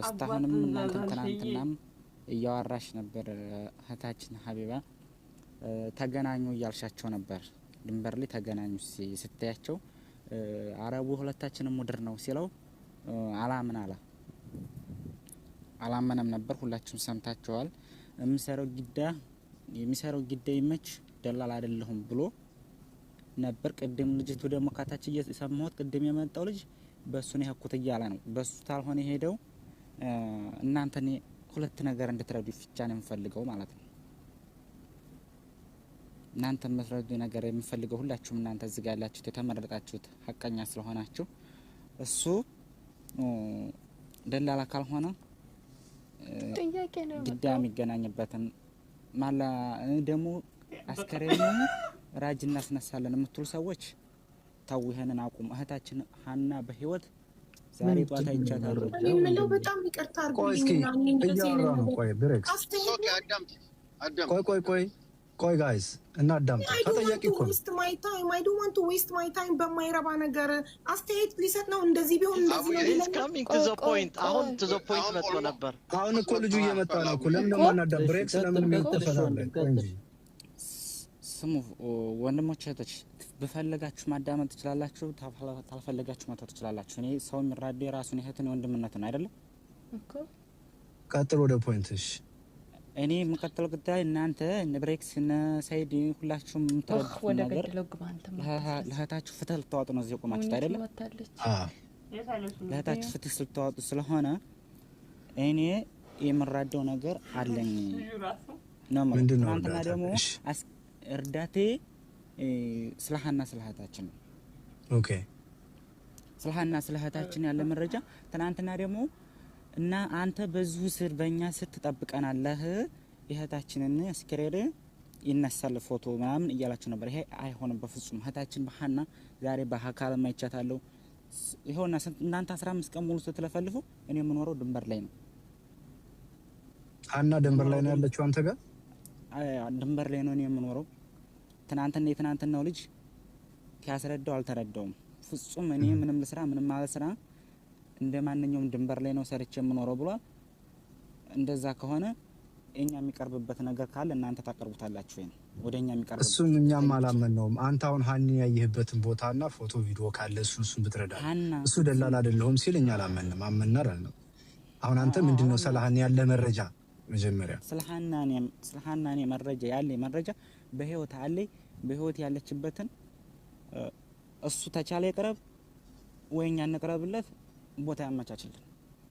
እስታሁንም እናንተ ትናንትናም እያወራሽ ነበር እህታችን ሀቢባ ተገናኙ እያልሻቸው ነበር ድንበር ላይ ተገናኙ ስትያቸው አረቡ ሁለታችንም ሙድር ነው ሲለው አላመነም ነበር ሁላችሁም ሰምታችኋል የሚሰራው ግዳ ይመች ደላላ አይደለሁም ብሎ ነበር ቅድም ልጅቱ ደግሞ ካታች እየሰማሁት ቅድም የመጣው ልጅ በሱ ነው ያኩት እያለ ነው በሱ ታልሆነ ሄደው እናንተኔ ሁለት ነገር እንድትረዱ ፍቻ ነው የምፈልገው ማለት ነው እናንተ መስረዱ ነገር የምፈልገው ሁላችሁም እናንተ እዚህ ጋር ያላችሁት የተመረጣችሁት ሐቀኛ ስለሆናችሁ እሱ ደላላ ካልሆነ ጥያቄ ነው ግዳ የሚገናኝበትን ማላ ደግሞ አስከሬኑ ራጅ እናስነሳለን የምትሉ ሰዎች ታው ይሄንን አቁም እህታችን ሀና በህይወት ዛሬ ጧት አይቻታለሁ ምንለው በጣም ይቅርታ አድርጉልኝ ቆይ ብሬክስ ቆይ ጋይስ እና አዳምጡ ተጠያቂ እኮ waste my time I don't want to waste my time በማይረባ ነገር አስተያየት ሊሰጥ ነው እንደዚህ ቢሆን እንደዚህ ነው is coming to the point አሁን to the point መጥቶ ነበር አሁን እኮ ልጁ እየመጣ ነው እኮ ለምን ማናዳም ብሬክስ ለምን የሚተፈታለ እንጂ ስሙ ወንድሞች እህቶች በፈለጋችሁ ማዳመጥ ትችላላችሁ ታልፈለጋችሁ መተው ትችላላችሁ እኔ ሰው የሚራደ የራሱን እህትን ወንድምነት ነው አይደለም እኮ ቀጥሎ ወደ ፖይንትሽ እኔ መከተል ጉዳይ እናንተ ንብሬክስ እና ሳይድ ሁላችሁም ተረዱ ነገር ለህታችሁ ፍትህ ልታወጡ ነው እዚህ ቆማችሁት አይደለም ለህታችሁ ፍትህ ልታወጡ ስለሆነ እኔ የምራደው ነገር አለኝ ነው ማለት ነው ደግሞ እርዳቴ ስለሃና ስለህታችን ኦኬ ስለሃና ስለህታችን ያለ መረጃ ትናንትና ደግሞ እና አንተ በዚሁ ስር በእኛ ስር ተጠብቀናለህ እህታችንን አስከሬር ይነሳል ፎቶ ምናምን እያላችሁ ነበር ይሄ አይሆንም በፍጹም እህታችን በሃና ዛሬ በአካል ማይቻታለሁ ይሆና እናንተ 15 ቀን ሙሉ ስትለፈልፉ እኔ የምኖረው ድንበር ላይ ነው ሃና ድንበር ላይ ነው ያለችው አንተ ጋር ድንበር ላይ ነው እኔ የምኖረው ትናንትናው ልጅ ያስረዳው አልተረዳውም ፍጹም እኔ ምንም ልስራ ምንም ማለት ስራ እንደማንኛውም ድንበር ላይ ነው ሰርቼ የምኖረው ብሏል እንደዛ ከሆነ እኛ የሚቀርብበት ነገር ካለ እናንተ ታቀርቡታላችሁ ወይ ወደኛ የሚቀርብ እሱም እኛም አላመነውም አንተ አሁን ሃኒ ያየህበትን ቦታና ፎቶ ቪዲዮ ካለ እሱን ብትረዳ እሱ ደላላ አይደለም ሲል እኛ አላመንም አመናር ነው አሁን አንተ ምንድነው ስለሃኒ ያለ መረጃ መጀመሪያ ስለሃናኔ መረጃ ያለ መረጃ በህይወት አለ በህይወት ያለችበትን እሱ ተቻለ ይቀርብ ወይኛ እንቀርብለት ቦታ ያመቻችልን